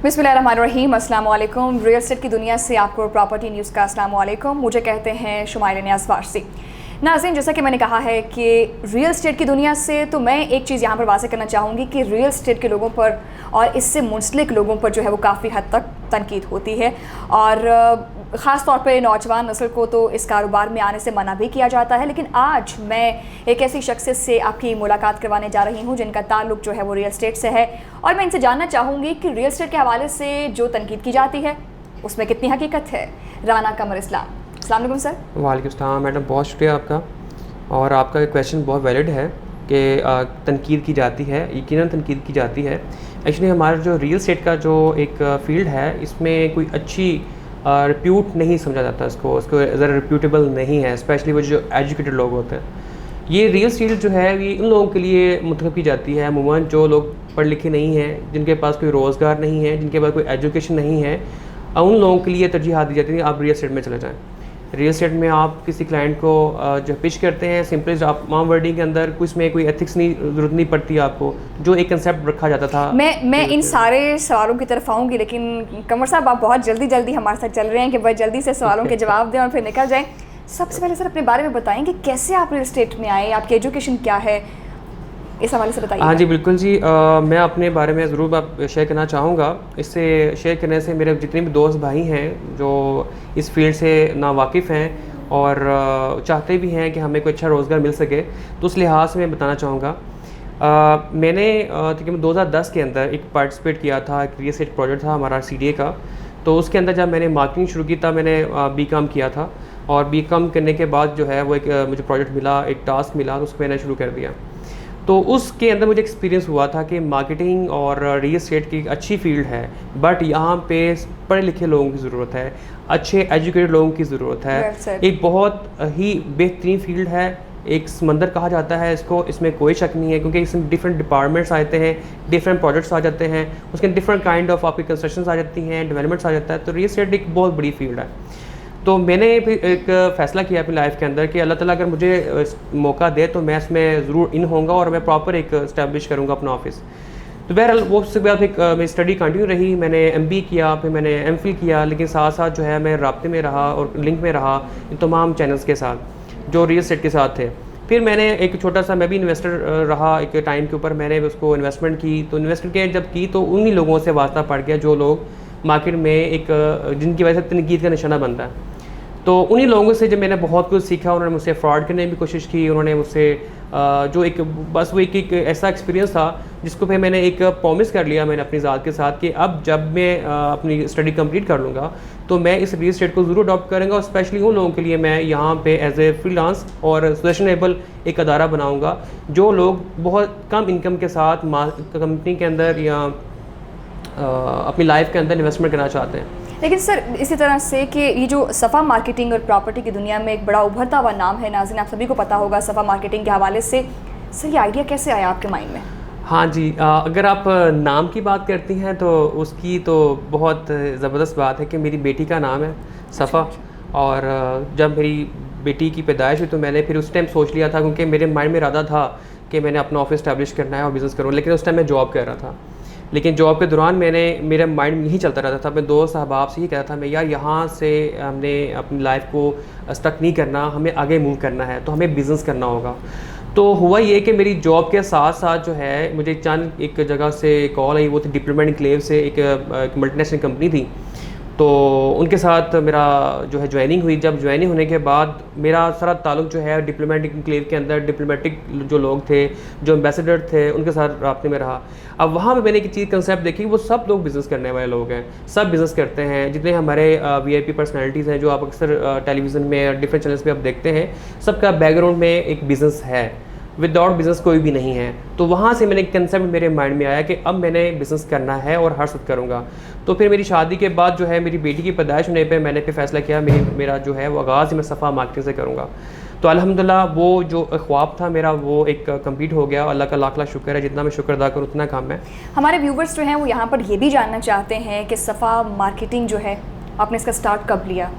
बिस्मिल्लाहिर्रहमानिर्रहीम, अस्सलाम वालेकुम। रियल एस्टेट की दुनिया से आपको प्रॉपर्टी न्यूज़ का अस्सलाम वालेकुम। मुझे कहते हैं शुमाइल नियाज़ फारसी। नाज़रीन, जैसा कि मैंने कहा है कि रियल एस्टेट की दुनिया से तो मैं एक चीज़ यहाँ पर वाज़ेह करना चाहूँगी कि रियल एस्टेट के लोगों पर और इससे मुंसलिक लोगों पर जो है वो काफ़ी हद तक तनकीद होती है और ख़ास तौर पे नौजवान नस्ल को तो इस कारोबार में आने से मना भी किया जाता है। लेकिन आज मैं एक ऐसी शख्सियत से आपकी मुलाकात करवाने जा रही हूँ जिनका ताल्लुक जो है वो रियल एस्टेट से है और मैं इनसे जानना चाहूँगी कि रियल एस्टेट के हवाले से जो तनकीद की जाती है उसमें कितनी हकीकत है। राना कमर इस्लाम, अस्सलाम वालेकुम सर। वालेकुम सलाम मैडम, बहुत शुक्रिया आपका। और आपका क्वेश्चन बहुत वैलिड है कि तनकीद की जाती है, यकीनन तनकीद की जाती है। एक्चुअली हमारा जो रियल एस्टेट का जो एक फ़ील्ड है इसमें कोई अच्छी रिप्यूट नहीं समझा जाता, उसको ज़रा रिप्यूटेबल नहीं है, स्पेशली वो जो एजुकेटेड लोग होते हैं। ये रियल एस्टेट जो है ये उन लोगों के लिए मुंतखब की जाती है, अमूमन जो लोग पढ़े लिखे नहीं हैं, जिनके पास कोई रोज़गार नहीं है, जिनके पास कोई एजुकेशन नहीं है, उन लोगों के लिए तरजीह दी जाती है आप रियल एस्टेट में चले जाएँ। रियल एस्टेट में आप किसी क्लाइंट को जो पिच करते हैं, सिंपली आप माम वर्डिंग के अंदर कुछ में कोई एथिक्स नहीं ज़रूरत नहीं पड़ती आपको, जो एक कंसेप्ट रखा जाता था। मैं इन सारे सवालों की तरफ आऊँगी, लेकिन कमर साहब आप बहुत जल्दी हमारे साथ चल रहे हैं कि भाई जल्दी से सवालों के जवाब दें और फिर निकल जाएँ। सबसे पहले सर अपने बारे में बताएं कि कैसे आप रियल एस्टेट में आए, आपकी एजुकेशन क्या है, इस हवाले से बताइए। हाँ जी बिल्कुल जी, मैं अपने बारे में ज़रूर आप शेयर करना चाहूँगा। इससे शेयर करने से मेरे जितने भी दोस्त भाई हैं जो इस फील्ड से नावाकिफ़ हैं और चाहते भी हैं कि हमें कोई अच्छा रोज़गार मिल सके, तो उस लिहाज से मैं बताना चाहूँगा। मैंने तकरीबन 2010 के अंदर एक पार्टिसिपेट किया था, एक रियल एस्टेट प्रोजेक्ट था हमारा CDA का। तो उसके अंदर जब मैंने मार्केटिंग शुरू की तब मैंने BCom किया था और BCom करने के बाद जो है वो एक मुझे प्रोजेक्ट मिला, एक टास्क मिला, तो उसको मैंने शुरू कर दिया। तो उसके अंदर मुझे एक्सपीरियंस हुआ था कि मार्केटिंग और रियल एस्टेट की अच्छी फील्ड है, बट यहाँ पे पढ़े लिखे लोगों की ज़रूरत है, अच्छे एजुकेटेड लोगों की ज़रूरत है। एक बहुत ही बेहतरीन फील्ड है, एक समंदर कहा जाता है इसको, इसमें कोई शक नहीं है, क्योंकि इसमें डिफरेंट डिपार्टमेंट्स आते हैं, डिफरेंट प्रोजेक्ट्स आ जाते हैं, उसके डिफरेंट काइंड ऑफ आपकी कंस्ट्रक्शंस आ जाती हैं, डेवलपमेंट्स आ जाता है। तो रियल एस्टेट एक बहुत बड़ी फील्ड है। तो मैंने फिर एक फ़ैसला किया अपनी लाइफ के अंदर कि अल्लाह ताला अगर मुझे मौका दे तो मैं इसमें ज़रूर इन होऊंगा और मैं प्रॉपर एक इस्टेब्लिश करूँगा अपना ऑफिस। तो बहरहाल वो उसके बाद एक मेरी स्टडी कंटिन्यू रही, मैंने MBA किया, फिर मैंने MPhil किया, लेकिन साथ साथ जो है मैं राब्ते में रहा और लिंक में रहा इन तमाम चैनल्स के साथ जो रियल एस्टेट के साथ थे। फिर मैंने एक छोटा सा मैं भी इन्वेस्टर रहा एक टाइम के ऊपर, मैंने उसको इन्वेस्टमेंट की। तो इन्वेस्टमेंट जब की तो उन्हीं लोगों से वास्ता पड़ गया जो लोग मार्केट में एक जिनकी वजह से तनकीद का निशाना बनता है। तो उन्हीं लोगों से जब मैंने बहुत कुछ सीखा, उन्होंने मुझसे फ्रॉड करने की कोशिश की, उन्होंने मुझसे जो एक बस वो एक ऐसा एक्सपीरियंस था जिसको फिर मैंने एक प्रॉमिस कर लिया मैंने अपनी ज़ात के साथ कि अब जब मैं अपनी स्टडी कंप्लीट कर लूँगा तो मैं इस रियल एस्टेट को ज़रूर अडॉप्ट करूँगा और स्पेशली उन लोगों के लिए मैं यहाँ पे एज ए फ्रीलांस और सजेशनेबल एक अदारा बनाऊँगा जो लोग बहुत कम इनकम के साथ कंपनी के अंदर या अपनी लाइफ के अंदर इन्वेस्टमेंट करना चाहते हैं। लेकिन सर इसी तरह से कि ये जो सफ़ा मार्केटिंग और प्रॉपर्टी की दुनिया में एक बड़ा उभरता हुआ नाम है, नाज़रीन आप सभी को पता होगा सफ़ा मार्केटिंग के हवाले से, सर ये आइडिया कैसे आया आपके माइंड में? हाँ जी, अगर आप नाम की बात करती हैं तो उसकी तो बहुत ज़बरदस्त बात है कि मेरी बेटी का नाम है सफ़ा। और जब मेरी बेटी की पैदाइश हुई तो मैंने फिर उस टाइम सोच लिया था, क्योंकि मेरे माइंड में इरादा था कि मैंने अपना ऑफिस इस्टेब्लिश करना है और बिज़नेस करूँ, लेकिन उस टाइम मैं जॉब कर रहा था। लेकिन जॉब के दौरान मेरे माइंड में यही चलता रहता था, मैं दोस्त अहबाब से ही कहता था मैं यार यहाँ से हमने अपनी लाइफ को स्टक नहीं करना, हमें आगे मूव करना है, तो हमें बिज़नेस करना होगा। तो हुआ ये कि मेरी जॉब के साथ साथ जो है मुझे चंद एक जगह से कॉल आई, वो थी डिप्लोमेट इनक्लेव से, एक मल्टीनेशनल कंपनी थी। तो उनके साथ मेरा जो है ज्वाइनिंग हुई। जब ज्वाइनिंग होने के बाद मेरा सारा ताल्लुक जो है डिप्लोमेटिक इनक्लेव के अंदर डिप्लोमेटिक जो लोग थे, जो एम्बेसडर थे, उनके साथ राब्ते में रहा। अब वहाँ पे मैंने एक चीज़ कंसेप्ट देखी, वो सब लोग बिज़नेस करने वाले लोग हैं, सब बिज़नेस करते हैं। जितने हमारे VIP पर्सनैलिटीज़ हैं जो आप अक्सर टेलीविज़न में डिफरेंट चैनल्स पर आप देखते हैं, सबका बैकग्राउंड में एक बिज़नेस है, विदाउट बिज़नेस कोई भी नहीं है। तो वहाँ से मैंने एक कंसेप्ट मेरे माइंड में आया कि अब मैंने बिज़नेस करना है और हर वक्त करूँगा। तो फिर मेरी शादी के बाद जो है मेरी बेटी की पैदाइश होने पे मैंने फिर फैसला किया मेरा जो है वो आगाज़ ही मैं सफ़ा मार्केटिंग से करूँगा। तो अल्हम्दुलिल्लाह वो जो ख्वाब था मेरा वो एक कंप्लीट हो गया। अल्लाह का लाख लाख शुक्र है, जितना मैं शुक्र अदा करूँ उतना कम है। हमारे व्यूवर्स जो हैं वो यहाँ पर ये भी जानना चाहते हैं कि सफ़ा मार्केटिंग जो है आपने इसका स्टार्ट कब लिया?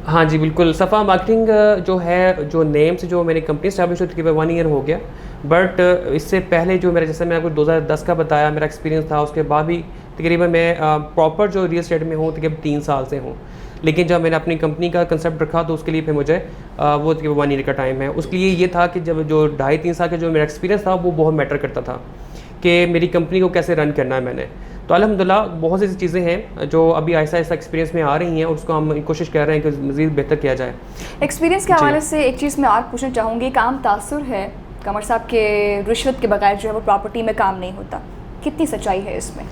हाँ जी बिल्कुल, सफ़ा मार्केटिंग जो है, जो नेम से जो मेरी कंपनी स्टैब्लिश हुई तकरीबन 1 ईयर हो गया बट इससे पहले जो मेरा, जैसे मैं आपको 2010 का बताया मेरा एक्सपीरियंस था, उसके बाद भी तकरीबन मैं प्रॉपर जो रियल एस्टेट में हूँ तकरीबन 3 साल से हूँ। लेकिन जब मैंने अपनी कंपनी का कंसेप्ट रखा तो उसके लिए फिर मुझे वो 1 ईयर का टाइम है। उसके लिए ये था कि जब जो 2.5-3 साल का जो मेरा एक्सपीरियंस था वो बहुत मैटर करता था कि मेरी कंपनी को कैसे रन करना है मैंने। तो अल्हम्दुलिल्लाह बहुत सी ऐसी चीज़ें हैं जो अभी ऐसा ऐसा एक्सपीरियंस में आ रही हैं और उसको हम कोशिश कर रहे हैं कि मज़ीद बेहतर किया जाए। एक्सपीरियंस के हवाले से एक चीज़ मैं और पूछना चाहूँगी, काम तासुर है कमर साहब के रिश्वत के बगैर जो है वो प्रॉपर्टी में काम नहीं होता, कितनी सच्चाई है इसमें?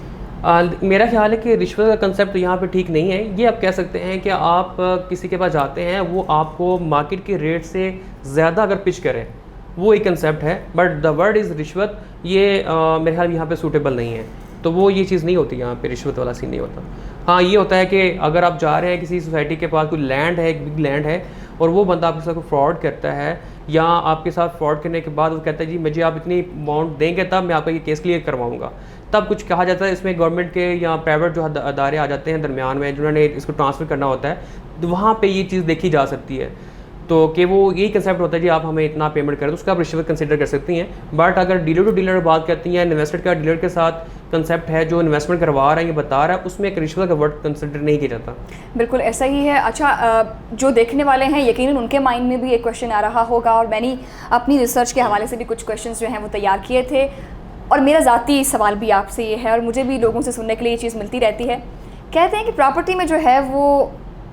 मेरा ख्याल है कि रिश्वत का कंसेप्ट यहाँ पे ठीक नहीं है। ये आप कह सकते हैं कि आप किसी के पास जाते हैं, वो आपको मार्केट के रेट से ज़्यादा अगर पिच करें, वो एक कंसेप्ट है, बट द वर्ड इज़ रिश्वत, ये मेरे ख्याल यहाँ पे सूटेबल नहीं है। तो वो ये चीज़ नहीं होती, यहाँ पे रिश्वत वाला सीन नहीं होता। हाँ, ये होता है कि अगर आप जा रहे हैं किसी सोसाइटी के पास, कोई लैंड है, एक बिग लैंड है, और वो बंदा आपके साथ कोई फ्रॉड करता है, या आपके साथ फ्रॉड करने के बाद वो कहता है जी मुझे आप इतनी अमाउंट देंगे तब मैं आपका ये केस क्लियर करवाऊँगा, तब कुछ कहा जाता है। इसमें गवर्नमेंट के या प्राइवेट जो अदारे आ जाते हैं दरमियान में, जिन्होंने इसको ट्रांसफ़र करना होता है, तो वहाँ पे ये चीज़ देखी जा सकती है। तो कि वो यही कंसेप्ट होता है जी आप हमें इतना पेमेंट करें, तो उसका आप रिश्वत कंसिडर कर सकती हैं। बट अगर डीलर टू डीलर बात करती हैं, इन्वेस्टर का डीलर के साथ कंसेप्ट है, जो इन्वेस्टमेंट करवा रहा है, ये बता रहा है, उसमें एक रिश्वत का वर्ड कंसिडर नहीं किया जाता। बिल्कुल ऐसा ही है। अच्छा, जो देखने वाले हैं यकीनन उनके माइंड में भी एक क्वेश्चन आ रहा होगा, और मैंने अपनी रिसर्च के हवाले से भी कुछ क्वेश्चन जो हैं वो तैयार किए थे, और मेरा ज़ाती सवाल भी आपसे ये है, और मुझे भी लोगों से सुनने के लिए ये चीज़ मिलती रहती है। कहते हैं कि प्रॉपर्टी में जो है वो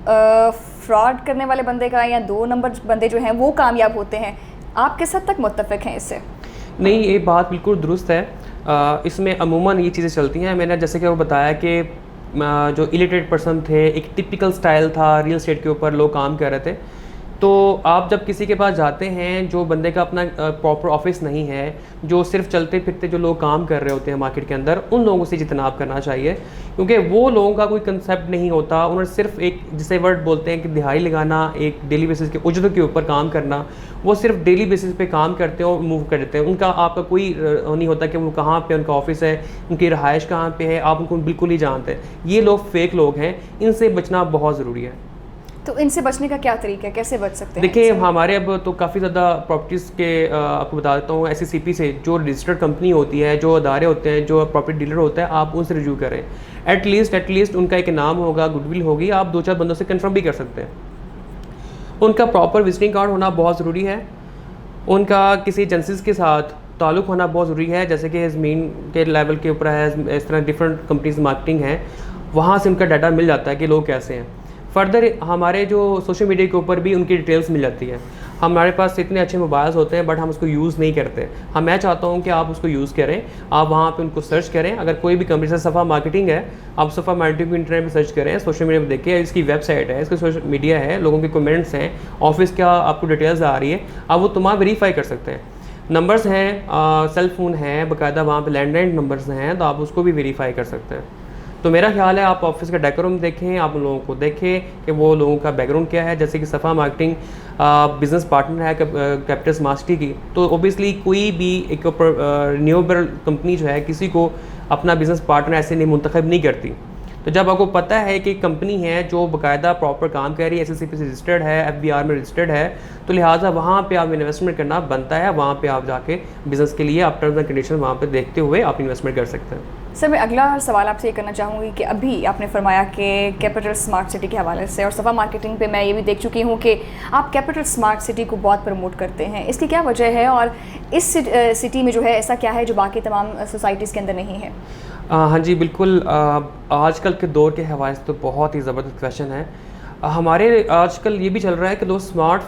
फ्रॉड करने वाले बंदे का या 2 नंबर बंदे जो हैं वो कामयाब होते हैं। आप किस हद तक मुत्तफ़िक हैं इससे? नहीं, ये बात बिल्कुल दुरुस्त है। इसमें अमूमन ये चीज़ें चलती हैं। मैंने जैसे कि वो बताया कि जो इलिटरेट पर्सन थे, एक टिपिकल स्टाइल था रियल एस्टेट के ऊपर, लोग काम कर रहे थे। तो आप जब किसी के पास जाते हैं, जो बंदे का अपना प्रॉपर ऑफिस नहीं है, जो सिर्फ चलते फिरते जो लोग काम कर रहे होते हैं मार्केट के अंदर, उन लोगों से जितनाब करना चाहिए, क्योंकि वो लोगों का कोई कंसेप्ट नहीं होता। उन्होंने सिर्फ एक, जिसे वर्ड बोलते हैं कि दिहाड़ी लगाना, एक डेली बेसिस के उजरत के ऊपर काम करना, वो सिर्फ डेली बेसिस पे काम करते हैं और मूव कर देते हैं। उनका आपका कोई नहीं होता कि वो कहाँ पे उनका ऑफिस है, उनकी रहायश कहाँ पे है, आप उनको बिल्कुल नहीं जानते। ये लोग फेक लोग हैं, इनसे बचना बहुत ज़रूरी है। तो इनसे बचने का क्या तरीका है, कैसे बच सकते हैं? देखिए, हमारे अब तो काफ़ी ज़्यादा प्रॉपर्टीज़ के आपको बता देता हूँ, SCCP से जो रजिस्टर्ड कंपनी होती है, जो अदारे होते हैं, जो प्रॉपर्टी डीलर होता है, आप उनसे रिव्यू करें। एटलीस्ट उनका एक नाम होगा, गुडविल होगी, आप 2-4 बंदों से कंफर्म भी कर सकते हैं। उनका प्रॉपर विजिटिंग कार्ड होना बहुत ज़रूरी है। उनका किसी एजेंसीज़ के साथ ताल्लुक़ होना बहुत ज़रूरी है, जैसे कि ज़मीन के लेवल के ऊपर है, इस तरह डिफरेंट कंपनीज मार्केटिंग है, वहाँ से उनका डाटा मिल जाता है कि लोग कैसे हैं। फर्दर हमारे जो सोशल मीडिया के ऊपर भी उनकी डिटेल्स मिल जाती है। हमारे पास इतने अच्छे मोबाइल्स होते हैं, बट हम उसको यूज़ नहीं करते। मैं चाहता हूँ कि आप उसको यूज़ करें, आप वहाँ पे उनको सर्च करें। अगर कोई भी कंपनी से सफ़ा मार्केटिंग है, आप सफ़ा मार्केटिंग को इंटरनेट पे सर्च करें, सोशल मीडिया पे देखिए, इसकी वेबसाइट है, इसका सोशल मीडिया है, लोगों के कमेंट्स हैं, ऑफिस क्या आपको डिटेल्स आ रही है, आप वो तमाम वेरीफाई कर सकते हैं। नंबर्स हैं, सेल फ़ोन है, बाकायदा वहाँ पर लैंडलाइन नंबर्स हैं, तो आप उसको भी वेरीफाई कर सकते हैं। तो मेरा ख्याल है आप ऑफिस का डेकोरम देखें, आप उन लोगों को देखें कि वो लोगों का बैकग्राउंड क्या है। जैसे कि सफ़ा मार्केटिंग बिज़नेस पार्टनर है कैपिटल स्मार्ट सिटी की, तो ओबियसली कोई भी एक रिन्यूएबल कंपनी जो है किसी को अपना बिज़नेस पार्टनर ऐसे नहीं मुंतखब नहीं करती। तो जब आपको पता है कि कंपनी है जो बाकायदा प्रॉपर काम कर रही है, SCCP से रजिस्टर्ड है, FBR में रजिस्टर्ड है, तो लिहाजा वहाँ पे आप इन्वेस्टमेंट करना बनता है। वहाँ पे आप जाके बिज़नेस के लिए आप टर्म्स एंड कंडीशन वहाँ पे देखते हुए आप इन्वेस्टमेंट कर सकते हैं। सर, मैं अगला सवाल आपसे ये करना चाहूँगी कि अभी आपने फरमाया कि कैपिटल स्मार्ट सिटी के हवाले से, और सफ़ा मार्केटिंग पे मैं ये भी देख चुकी हूँ कि आप कैपिटल स्मार्ट सिटी को बहुत प्रमोट करते हैं। इसकी क्या वजह है, और इस सिटी में जो है ऐसा क्या है जो बाकी तमाम सोसाइटीज़ के अंदर नहीं है? हाँ जी, बिल्कुल। आजकल के दौर के हवाले से तो बहुत ही ज़बरदस्त क्वेश्चन है। हमारे आजकल ये भी चल रहा है कि लोग स्मार्ट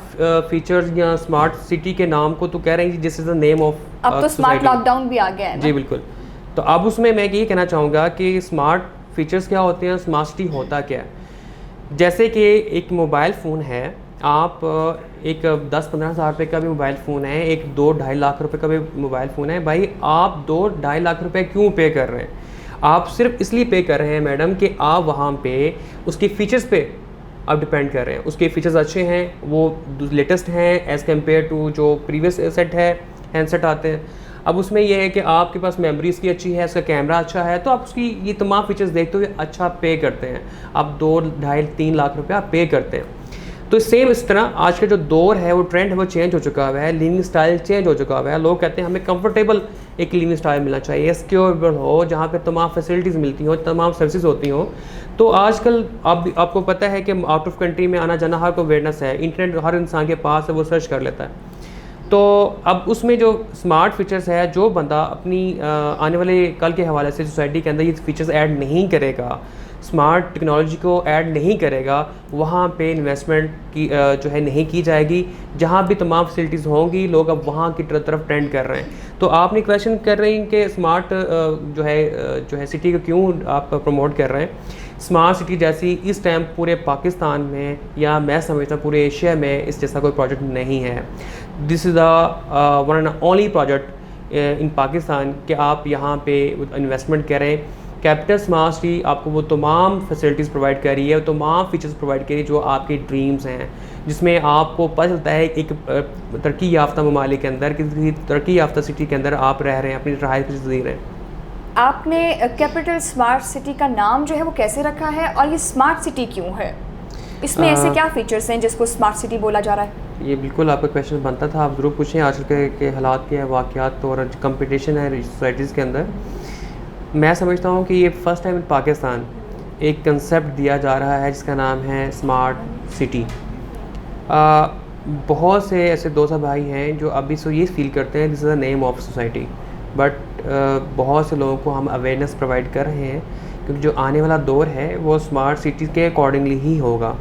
फीचर्स या स्मार्ट सिटी के नाम को तो कह रहे हैं कि this is the name of, अब तो स्मार्ट लॉकडाउन भी आ गया है। जी बिल्कुल। तो अब उसमें मैं ये कहना चाहूँगा कि स्मार्ट फीचर्स क्या होते हैं, स्मार्ट सिटी होता क्या है। जैसे कि एक मोबाइल फ़ोन है, आप एक 10-15 हज़ार रुपये का भी मोबाइल फ़ोन है, एक 2-2.5 लाख रुपए का भी मोबाइल फ़ोन है, भाई आप 2-2.5 लाख रुपए क्यों पे कर रहे हैं? आप सिर्फ इसलिए पे कर रहे हैं मैडम कि आप वहाँ पे उसके फ़ीचर्स पे आप डिपेंड कर रहे हैं। उसके फ़ीचर्स अच्छे हैं, वो लेटेस्ट हैं एज़ कम्पेयर टू जो प्रीवियस सेट है, हैंडसेट आते हैं। अब उसमें यह है कि आपके पास मेमोरी इसकी अच्छी है, इसका कैमरा अच्छा है, तो आप उसकी ये तमाम फीचर्स देखते हुए अच्छा पे करते हैं। आप 2-2.5-3 लाख रुपये आप पे करते हैं। तो सेम इस तरह आज का जो दौर है, वो ट्रेंड है, वो चेंज हो चुका हुआ है, लिविंग स्टाइल चेंज हो चुका हुआ है। लोग कहते हैं हमें कंफर्टेबल एक लिविंग स्टाइल मिलना चाहिए, सिक्योरेबल हो, जहाँ पे तमाम फैसिलिटीज़ मिलती हों, तमाम सर्विसेज होती हों। तो आजकल आपको पता है कि आउट ऑफ कंट्री में आना जाना हर को अवेयरनेस है, इंटरनेट हर इंसान के पास है, वो सर्च कर लेता है। तो अब उसमें जो स्मार्ट फीचर्स है, जो बंदा अपनी आने वाले कल के हवाले से सोसाइटी के अंदर ये फीचर्स ऐड नहीं करेगा, स्मार्ट टेक्नोलॉजी को ऐड नहीं करेगा, वहाँ पे इन्वेस्टमेंट की जो है नहीं की जाएगी। जहाँ भी तमाम फैसिलिटीज़ होंगी, लोग अब वहाँ की तरफ ट्रेंड कर रहे हैं। तो आपने क्वेश्चन कर रहे हैं कि स्मार्ट जो है सिटी को क्यों आप प्रमोट कर रहे हैं। स्मार्ट सिटी जैसी इस टाइम पूरे पाकिस्तान में, या मैं समझता हूँ पूरे एशिया में, इस जैसा कोई प्रोजेक्ट नहीं है। This is the one and only project in Pakistan कि आप यहाँ पे इन्वेस्टमेंट करें। कैपिटल स्मार्ट सिटी आपको वो तमाम फैसिलिटीज़ प्रोवाइड कर रही है, तमाम फीचर्स प्रोवाइड कर रही है जो आपके ड्रीम्स हैं, जिसमें आपको पता चलता है एक तरक्की याफ्ता ममालिक के अंदर, किसी तरक्की याफ्ता सिटी के अंदर आप रह रहे हैं, अपनी रहायश जी रहे हैं। आपने कैपिटल स्मार्ट सिटी का नाम जो है वो कैसे रखा है, और ये स्मार्ट सिटी क्यों है? इसमें ऐसे क्या फीचर्स हैं जिसको स्मार्ट सिटी बोला जा रहा है? ये बिल्कुल आपका क्वेश्चन बनता था, आप ज़रूर पूछें। आजकल के हालात के वाक़यात और कंपटीशन है सोसाइटीज़ के अंदर, मैं समझता हूँ कि ये फ़र्स्ट टाइम इन पाकिस्तान एक कंसेप्ट दिया जा रहा है जिसका नाम है स्मार्ट सिटी। बहुत से ऐसे दोस्त भाई हैं जो अभी ये फील करते हैं this is the name of society, but बहुत से लोगों को हम अवेयरनेस प्रोवाइड कर रहे हैं, क्योंकि जो आने वाला दौर है वो स्मार्ट सिटी के अकॉर्डिंगली ही होगा।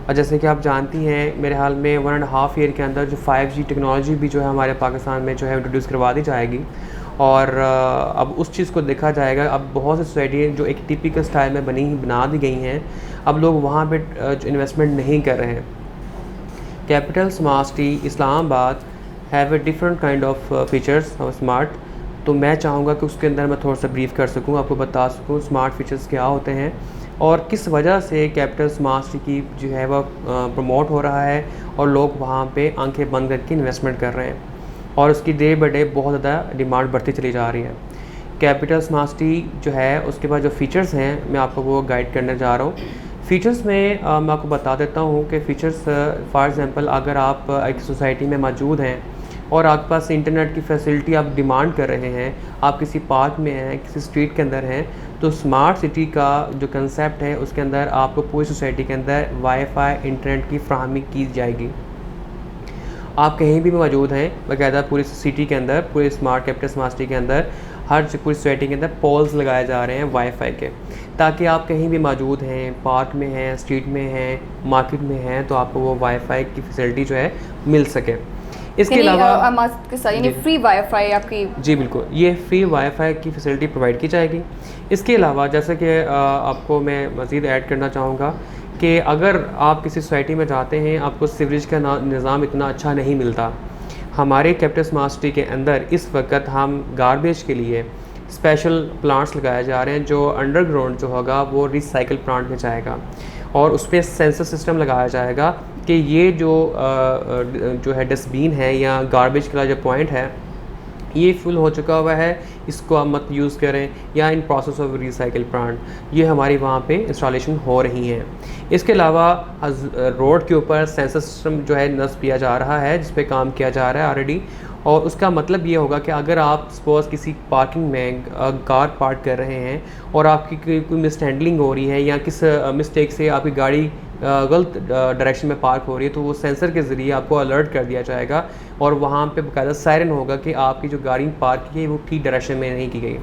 और जैसे कि आप जानती हैं, मेरे हाल में 1.5 ईयर के अंदर जो 5G टेक्नोलॉजी भी जो है हमारे पाकिस्तान में जो है इंट्रोड्यूस करवा दी जाएगी, और अब उस चीज़ को देखा जाएगा। अब बहुत सी सोसाइटी जो एक टिपिकल स्टाइल में बना दी गई हैं, अब लोग वहाँ पे इन्वेस्टमेंट नहीं कर रहे हैं। Capital smart city Islamabad have a different kind of features of smart. तो मैं चाहूँगा कि उसके अंदर मैं थोड़ा सा ब्रीफ कर सकूँ, आपको बता सकूँ स्मार्ट फीचर्स क्या होते हैं और किस वजह से कैपिटल स्मार्ट सिटी जो है वह प्रमोट हो रहा है और लोग वहाँ पे आंखें बंद करके इन्वेस्टमेंट कर रहे हैं, और उसकी डे बाय डे बहुत ज़्यादा डिमांड बढ़ती चली जा रही है। कैपिटल स्मार्ट सिटी जो है उसके बाद जो फ़ीचर्स हैं, मैं आपको वो गाइड करने जा रहा हूँ। फ़ीचर्स में मैं आपको बता देता हूँ कि फ़ीचर्स फॉर एग्ज़ाम्पल, अगर आप एक सोसाइटी में मौजूद हैं और आपके पास इंटरनेट की फैसिलिटी आप डिमांड कर रहे हैं, आप किसी पार्क में हैं, किसी स्ट्रीट के अंदर हैं, तो स्मार्ट सिटी का जो कंसेप्ट है उसके अंदर आपको पूरी सोसाइटी के अंदर वाईफाई इंटरनेट की फ्राहमी की जाएगी। आप कहीं भी मौजूद हैं, बाकायदा पूरी सिटी के अंदर, पूरे स्मार्ट कैपिटल स्मार्ट सिटी के अंदर हर पूरी सोसाइटी के अंदर पोल्स लगाए जा रहे हैं वाईफाई के, ताकि आप कहीं भी मौजूद हैं, पार्क में हैं, स्ट्रीट में हैं, मार्केट में हैं, तो आपको वो वाईफाई की फैसिलिटी जो है मिल सके। इसके अलावा फ्री वाईफाई आपकी, जी बिल्कुल, ये फ्री वाईफाई की फैसिलिटी प्रोवाइड की जाएगी। इसके अलावा जैसे कि आपको मैं मज़ीद ऐड करना चाहूँगा कि अगर आप किसी सोसाइटी में जाते हैं, आपको सीवरेज का निज़ाम इतना अच्छा नहीं मिलता। हमारे कैपिटल स्मार्ट सिटी के अंदर इस वक्त हम गार्बेज के लिए स्पेशल प्लांट्स लगाए जा रहे हैं, जो अंडरग्राउंड जो होगा वो रिसाइकल प्लांट में जाएगा, और उस पर सेंसर सिस्टम लगाया जाएगा कि ये जो है डस्टबिन है या गार्बेज का जो पॉइंट है ये फुल हो चुका हुआ है, इसको आप मत यूज़ करें, या in process of recycle plant, ये हमारी वहाँ पे इंस्टॉलेशन हो रही हैं। इसके अलावा रोड के ऊपर सेंसर सिस्टम जो है नस्ब किया जा रहा है, जिस पे काम किया जा रहा है ऑलरेडी, और उसका मतलब ये होगा कि अगर आप सपोज़ किसी पार्किंग में कार पार्क कर रहे हैं और आपकी कोई मिस हैंडलिंग हो रही है या किस मिस्टेक से आपकी गाड़ी गलत डायरेक्शन में पार्क हो रही है, तो वो सेंसर के ज़रिए आपको अलर्ट कर दिया जाएगा, और वहाँ पे बाकायदा सायरन होगा कि आपकी जो गाड़ी पार्क की है वो ठीक डायरेक्शन में नहीं की गई।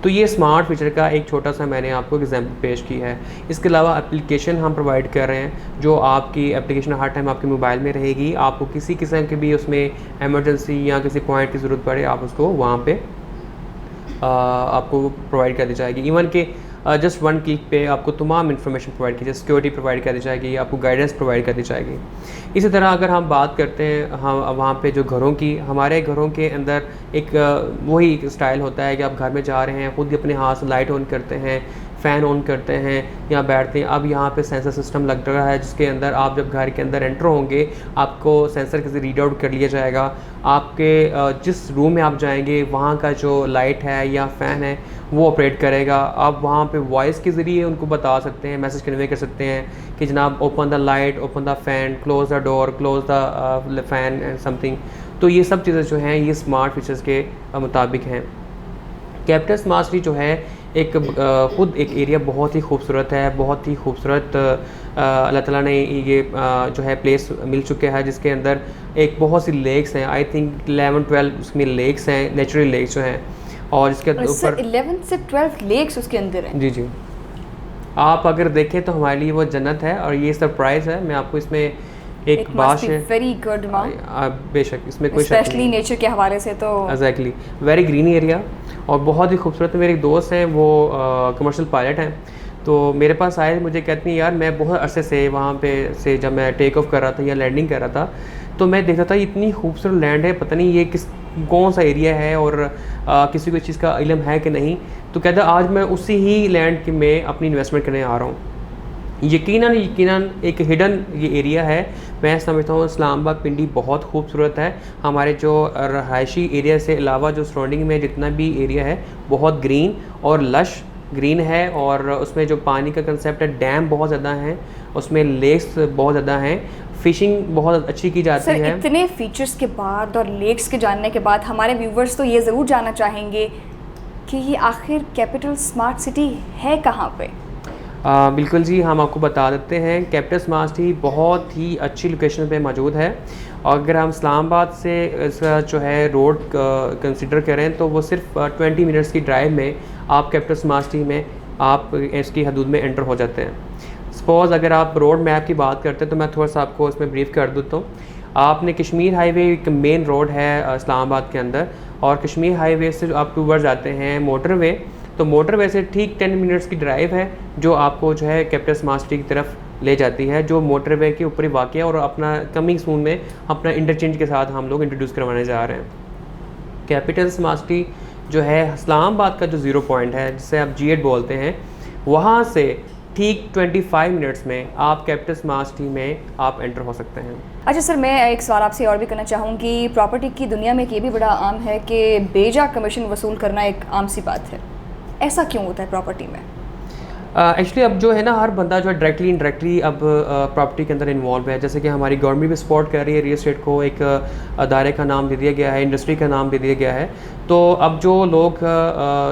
तो ये स्मार्ट फीचर का एक छोटा सा मैंने आपको एग्जांपल पेश की है। इसके अलावा एप्लीकेशन हम प्रोवाइड कर रहे हैं, जो आपकी एप्लीकेशन हर टाइम आपके मोबाइल में रहेगी। आपको किसी किस्म की भी उसमें एमरजेंसी या किसी पॉइंट की ज़रूरत पड़े, आप उसको वहाँ पे आपको प्रोवाइड कर दी जाएगी। इवन कि जस्ट 1 क्लिक पे आपको तमाम इन्फॉर्मेशन प्रोवाइड की जाए, सिक्योरिटी प्रोवाइड कर दी जाएगी, आपको गाइडेंस प्रोवाइड कर दी जाएगी। इसी तरह अगर हम बात करते हैं हम वहाँ पे जो घरों की, हमारे घरों के अंदर एक वही स्टाइल होता है कि आप घर में जा रहे हैं, ख़ुद ही अपने हाथ से लाइट ऑन करते हैं, फ़ैन ऑन करते हैं या बैठते हैं। अब यहाँ पे सेंसर सिस्टम लग रहा है जिसके अंदर आप जब घर के अंदर एंटर होंगे आपको सेंसर के रीड आउट कर लिया जाएगा। आपके जिस रूम में आप जाएंगे वहाँ का जो लाइट है या फ़ैन है वो ऑपरेट करेगा। आप वहाँ पे वॉइस के ज़रिए उनको बता सकते हैं, मैसेज कन्वे कर सकते हैं कि जनाब open the light, open the fan, close the door, close the fan and something. तो ये सब चीज़ें जो हैं ये स्मार्ट फीचर्स के मुताबिक हैं। कैपिटल स्मार्ट सिटी जो है एक ख़ुद एक एरिया बहुत ही खूबसूरत है, बहुत ही खूबसूरत अल्लाह ताला ने ये जो है प्लेस मिल चुका है जिसके अंदर एक बहुत सी लेक्स हैं। आई थिंक 11-12 उसमें लेक्स हैं, नेचुरल लेक्स जो हैं, और इसके ऊपर 11 से 12 लेक्स उसके अंदर हैं। जी जी, आप अगर देखें तो हमारे लिए वो जन्नत है। और ये सरप्राइज़ है, मैं आपको इसमें एक बात है, वेरी गुड बेशक इसमें कोई स्पेशली नेचर के हवाले से तो एग्जैक्टली वेरी ग्रीन एरिया और बहुत ही खूबसूरत। मेरे एक दोस्त हैं वो कमर्शियल पायलट हैं, तो मेरे पास आए, मुझे कहते हैं यार मैं बहुत अरसे से वहाँ पे से जब मैं टेक ऑफ कर रहा था या लैंडिंग कर रहा था तो मैं देखा था इतनी खूबसूरत लैंड है, पता नहीं ये कौन सा एरिया है और किसी को इस चीज़ का इल्म है कि नहीं। तो कहता आज मैं उसी ही लैंड की में अपनी इन्वेस्टमेंट करने आ रहा हूँ। यकीनन एक हिडन ये एरिया है। मैं समझता हूँ इस्लामाबाद पिंडी बहुत खूबसूरत है। हमारे जो रहायशी एरिया से अलावा जो सराउंडिंग में जितना भी एरिया है बहुत ग्रीन और लश ग्रीन है, और उसमें जो पानी का कंसेप्ट है, डैम बहुत ज़्यादा हैं, उसमें लेक्स बहुत ज़्यादा हैं, फ़िशिंग बहुत अच्छी की जाती है। इतने फीचर्स के बाद और लेक्स के जानने के बाद हमारे व्यूवर्स तो ये ज़रूर जानना चाहेंगे कि ये आखिर कैपिटल स्मार्ट सिटी है कहाँ पे? बिल्कुल जी, हम आपको बता देते हैं। कैपिटल स्मार्ट सिटी बहुत ही अच्छी लोकेशन पे मौजूद है, और अगर हम इस्लामाबाद से इसका जो है रोड कंसिडर करें तो वो सिर्फ 20 मिनट्स की ड्राइव में आप कैपिटल स्मार्ट सिटी में आप इसकी हदूद में एंटर हो जाते हैं। सपोज़ अगर आप रोड मैप की बात करते हैं तो मैं थोड़ा सा आपको इसमें ब्रीफ कर देता हूँ। आपने कश्मीर हाईवे एक मेन रोड है इस्लामाबाद के अंदर, और कश्मीर हाईवे से आप टूवर्ड जाते हैं मोटरवे, तो मोटरवे से ठीक 10 मिनट्स की ड्राइव है जो आपको जो है कैपिटल स्मार्ट सिटी की तरफ ले जाती है, जो मोटरवे के ऊपर ही वाक़ है। और अपना कमिंग सून में अपना इंटरचेंज के साथ हम लोग इंट्रोड्यूस करवाने जा रहे हैं। कैपिटल स्मार्ट सिटी जो है इस्लामाबाद का जो ज़ीरो पॉइंट है जिसे आप G8 बोलते हैं, वहाँ से ठीक 25 मिनट्स में आप कैपिटल स्मार्ट सिटी में आप एंटर हो सकते हैं। अच्छा सर, मैं एक सवाल आपसे और भी करना चाहूँगी। प्रॉपर्टी की दुनिया में ये भी बड़ा आम है कि बेजा कमीशन वसूल करना एक आम सी बात है, ऐसा क्यों होता है प्रॉपर्टी में? एक्चुअली अब जो है ना हर बंदा जो है डायरेक्टली इनडायरेक्टली अब प्रॉपर्टी के अंदर इन्वॉल्व है। जैसे कि हमारी गवर्नमेंट भी सपोर्ट कर रही है, रियल एस्टेट को एक अदारे का नाम दे दिया गया है, इंडस्ट्री का नाम दे दिया गया है। तो अब जो लोग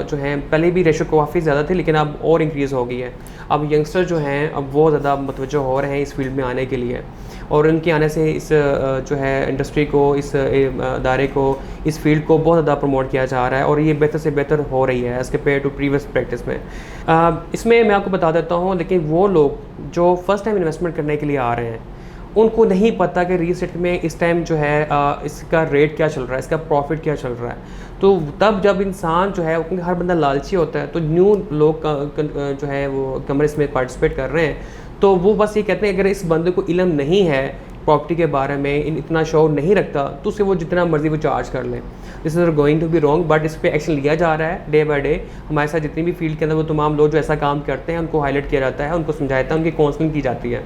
जो हैं पहले भी रेशो काफ़ी ज़्यादा थे लेकिन अब और इंक्रीज़ हो गई है। अब यंगस्टर जो हैं अब वो ज़्यादा मुतवज्जो हो रहे हैं इस फील्ड में आने के लिए, और उनके आने से इस जो है इंडस्ट्री को, इस अदारे को, इस फील्ड को बहुत ज़्यादा प्रमोट किया जा रहा है, और ये बेहतर से बेहतर हो रही है as compare to previous practice में। इसमें मैं आपको बता देता हूँ, लेकिन वो लोग जो फर्स्ट टाइम इन्वेस्टमेंट करने के लिए आ रहे हैं उनको नहीं पता कि रियल एस्टेट में इस टाइम जो है इसका रेट क्या चल रहा है, इसका प्रॉफिट क्या चल रहा है। तो तब जब इंसान जो है, क्योंकि हर बंदा लालची होता है, तो न्यू लोग जो है वो कमर्स में पार्टिसिपेट कर रहे हैं, तो वो बस ये कहते हैं अगर इस बंदे को इल्म नहीं है प्रॉपर्टी के बारे में, इतना शौक नहीं रखता, तो उसे वो जितना मर्जी वो चार्ज कर ले। This is going to be wrong, but इस पर एक्शन लिया जा रहा है डे बाय डे। हमारे साथ जितनी भी फील्ड के अंदर वो तमाम लोग जो ऐसा काम करते हैं उनको हाईलाइट किया जाता है, उनको समझाया जाता है, उनकी काउंसलिंग की जाती है।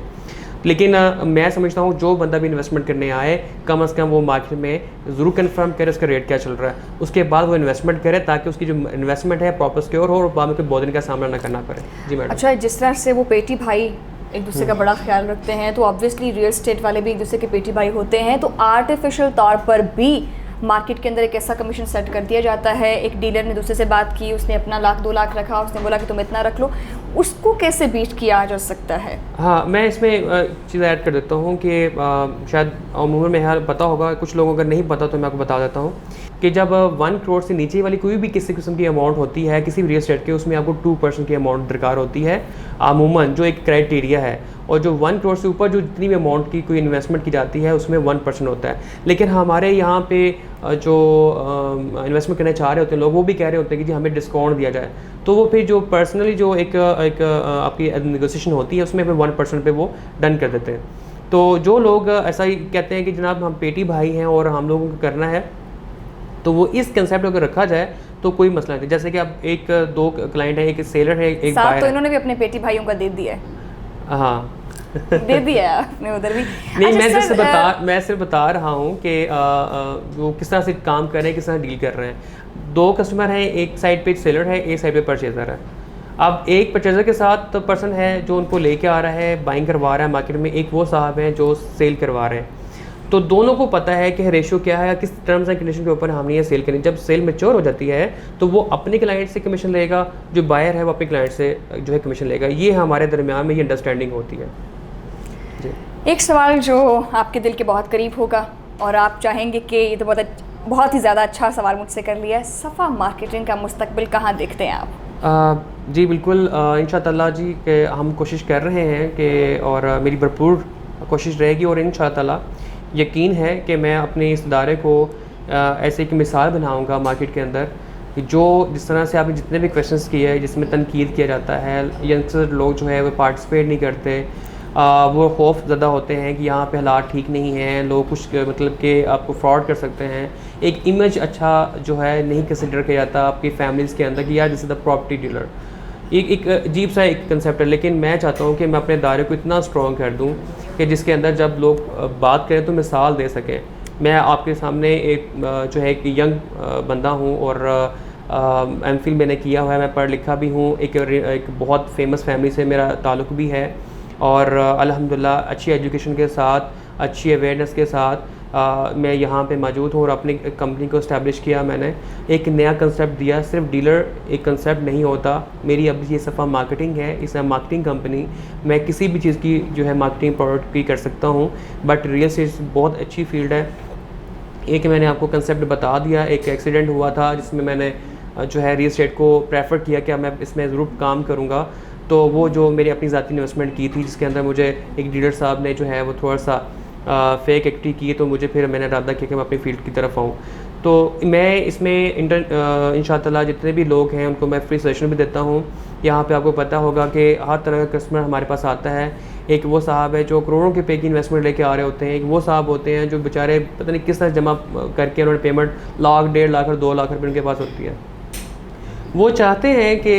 लेकिन मैं समझता हूँ जो बंदा भी इन्वेस्टमेंट करने आए कम से कम वो मार्केट में ज़रूर कंफर्म करे उसका रेट क्या चल रहा है, उसके बाद वो इन्वेस्टमेंट करे ताकि उसकी जो इन्वेस्टमेंट है प्रॉपर सिक्योर हो और बाद में कोई बॉदरिंग का सामना ना करना पड़े। जी मैडम। अच्छा, जिस तरह से वो पेटी भाई एक दूसरे का बड़ा ख्याल रखते हैं, तो ऑब्वियसली रियल एस्टेट वाले भी एक दूसरे के पेटी भाई होते हैं, तो आर्टिफिशियल तौर पर भी मार्केट के अंदर एक ऐसा कमीशन सेट कर दिया जाता है। एक डीलर ने दूसरे से बात की, उसने अपना 1-2 लाख रखा, उसने बोला कि तुम इतना रख लो, उसको कैसे बीट किया जा सकता है? हाँ, मैं इसमें चीज़ ऐड कर देता हूँ कि शायद अमूमन में हाल पता होगा, कुछ लोगों को अगर नहीं पता तो मैं आपको बता देता हूँ कि जब 1 करोड़ से नीचे वाली कोई भी किसी किस्म की अमाउंट होती है किसी भी रियल एस्टेट के, उसमें आपको 2% की अमाउंट दरकार होती है अमूमन, जो एक क्राइटेरिया है। और जो 1 करोड़ से ऊपर जो जितनी भी अमाउंट की कोई इन्वेस्टमेंट की जाती है उसमें 1% होता है। लेकिन हमारे यहाँ पे जो इन्वेस्टमेंट करने चाह रहे होते हैं लोग, वो भी कह रहे होते हैं कि जी हमें डिस्काउंट दिया जाए, तो वो फिर जो पर्सनली जो एक आपकी नेगोशिएशन होती है उसमें फिर 1% पे वो डन कर देते हैं। तो जो लोग ऐसा ही कहते हैं कि जनाब हम पेटी भाई हैं और हम लोगों को करना है, तो वो इस कंसेप्ट को अगर रखा जाए तो कोई मसला नहीं। जैसे कि अब एक दो क्लाइंट है, एक सेलर है, एक साथ बायर तो है। इन्होंने भी अपने बेटी भाइयों का दे दिया है, हाँ दे दिया है आपने उधर भी। नहीं, अच्छा मैं सिर्फ बता रहा हूँ कि वो किस तरह से काम कर रहे हैं, किस तरह डील कर रहे हैं। दो कस्टमर हैं, एक साइड पे सेलर है, एक साइड पे परचेज़र है। अब एक परचेज़र के साथ पर्सन है जो उनको लेके आ रहा है, बाइंग करवा रहा है मार्केट में, एक वो साहब हैं जो सेल करवा रहे हैं। तो दोनों को पता है कि रेशियो क्या है, किस टर्म्स एंड कंडीशन के ऊपर हमने ये सेल करनी। जब सेल मैच्योर हो जाती है तो वो अपने क्लाइंट से कमीशन लेगा, जो बायर है वो अपने क्लाइंट से जो है कमीशन लेगा। ये हमारे दरमियान में ये अंडरस्टैंडिंग होती है जी। एक सवाल जो आपके दिल के बहुत करीब होगा और आप चाहेंगे कि ये तो बहुत ही ज़्यादा अच्छा सवाल मुझसे कर लिया है, सफ़ा मार्केटिंग का मुस्तकबिल कहाँ देखते हैं आप? जी बिल्कुल, इंशाअल्लाह जी के हम कोशिश कर रहे हैं कि, और मेरी भरपूर कोशिश रहेगी, और इंशाअल्लाह यकीन है कि मैं अपने इस इदारे को ऐसे एक मिसाल बनाऊंगा मार्केट के अंदर, जो जिस तरह से आपने जितने भी क्वेश्चंस किए हैं जिसमें तनकीद किया जाता है, यंगस्टर लोग जो है वो पार्टिसिपेट नहीं करते, वो खौफ ज़्यादा होते हैं कि यहाँ पे हालात ठीक नहीं हैं, लोग कुछ मतलब कि आपको फ्रॉड कर सकते हैं, एक इमेज अच्छा जो है नहीं कंसिडर किया जाता आपकी फैमिलीज़ के अंदर कि यार this is the property dealer. एक अजीब सा एक कंसेप्ट है, लेकिन मैं चाहता हूँ कि मैं अपने दायरे को इतना स्ट्रॉन्ग कर दूँ कि जिसके अंदर जब लोग बात करें तो मिसाल दे सकें। मैं आपके सामने एक जो है एक यंग बंदा हूँ, और एमफिल मैंने किया हुआ है, मैं पढ़ लिखा भी हूँ, एक बहुत फेमस फैमिली से मेरा ताल्लुक़ भी है, और अल्हम्दुलिल्लाह अच्छी एजुकेशन के साथ, अच्छी अवेयरनेस के साथ मैं यहाँ पे मौजूद हूँ, और अपनी कंपनी को इस्टेब्लिश किया। मैंने एक नया कंसेप्ट दिया, सिर्फ डीलर एक कंसेप्ट नहीं होता। मेरी अब ये सफ़ा मार्केटिंग है, इस मार्केटिंग कंपनी, मैं किसी भी चीज़ की जो है मार्केटिंग प्रोडक्ट की कर सकता हूँ, बट रियल एस्टेट बहुत अच्छी फील्ड है। एक मैंने आपको कंसेप्ट बता दिया, एक एक्सीडेंट हुआ था जिसमें मैंने जो है रियल एस्टेट को प्रेफर किया कि मैं इसमें ज़रूर काम करूँगा। तो वो जो मेरी अपनी ज़ाती इन्वेस्टमेंट की थी, जिसके अंदर मुझे एक डीलर साहब ने जो है वो थोड़ा सा फेक एक्टिविटी की, तो मुझे फिर मैंने इरादा किया कि मैं अपनी फील्ड की तरफ आऊँ। तो मैं इसमें इंशाअल्लाह जितने भी लोग हैं उनको मैं फ्री सेशन भी देता हूँ। यहाँ पे आपको पता होगा कि हर तरह का कस्टमर हमारे पास आता है। एक वो साहब है जो करोड़ों के पे की इन्वेस्टमेंट लेके आ रहे होते हैं, एक वो साहब होते हैं जो बेचारे पता नहीं किस तरह जमा करके उन्होंने पेमेंट लाख, 1.5 लाख और 2 लाख रुपये उनके पास होती है। वो चाहते हैं कि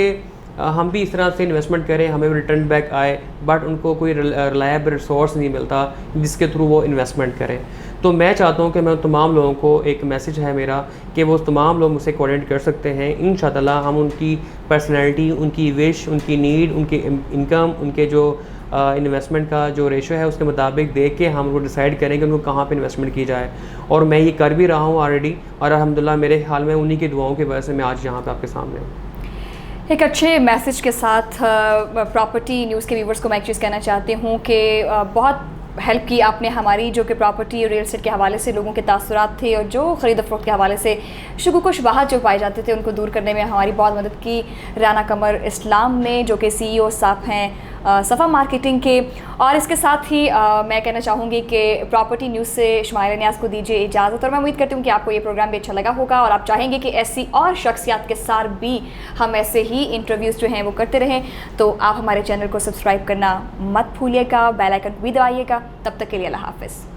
हम भी इस तरह से इन्वेस्टमेंट करें, हमें भी रिटर्न बैक आए, बट उनको कोई रिलायबल रिसोर्स नहीं मिलता जिसके थ्रू वो इन्वेस्टमेंट करें। तो मैं चाहता हूँ कि मैं तमाम लोगों को, एक मैसेज है मेरा कि वो तमाम लोग मुझसे कोऑर्डिनेट कर सकते हैं। इंशाअल्लाह हम उनकी पर्सनैलिटी, उनकी विश, उनकी नीड, उनकी इनकम, उनके जो इन्वेस्टमेंट का जो रेशो है उसके मुताबिक देख के हम उनको डिसाइड करें कि उनको कहाँ पे इन्वेस्टमेंट की जाए। और मैं ये कर भी रहा हूँ ऑलरेडी, और अल्हम्दुलिल्लाह मेरे हाल में उन्हीं की दुआओं की वजह से मैं आज यहाँ पे आपके सामने हूँ। एक अच्छे मैसेज के साथ प्रॉपर्टी न्यूज़ के व्यूवर्स को मैं एक चीज़ कहना चाहती हूँ कि बहुत हेल्प की आपने हमारी, जो कि प्रॉपर्टी और रियल एस्टेट के हवाले से लोगों के तासुरात थे और जो ख़रीद फरोख्त के हवाले से शुबह शुबहात जो पाए जाते थे उनको दूर करने में हमारी बहुत मदद की राना कमर इस्लाम ने, जो कि CEO साहब हैं सफ़ा मार्केटिंग के। और इसके साथ ही मैं कहना चाहूँगी कि प्रॉपर्टी न्यूज़ से शुमाइला नियाज़ को दीजिए इजाज़त, और मैं उम्मीद करती हूँ कि आपको ये प्रोग्राम भी अच्छा लगा होगा और आप चाहेंगे कि ऐसी और शख्सियात के साथ भी हम ऐसे ही इंटरव्यूज़ जो हैं वो करते रहें। तो आप हमारे चैनल को सब्सक्राइब करना मत भूलिएगा, बेल आइकन भी दबाइएगा। तब तक के लिए अल्लाह हाफ़िज़।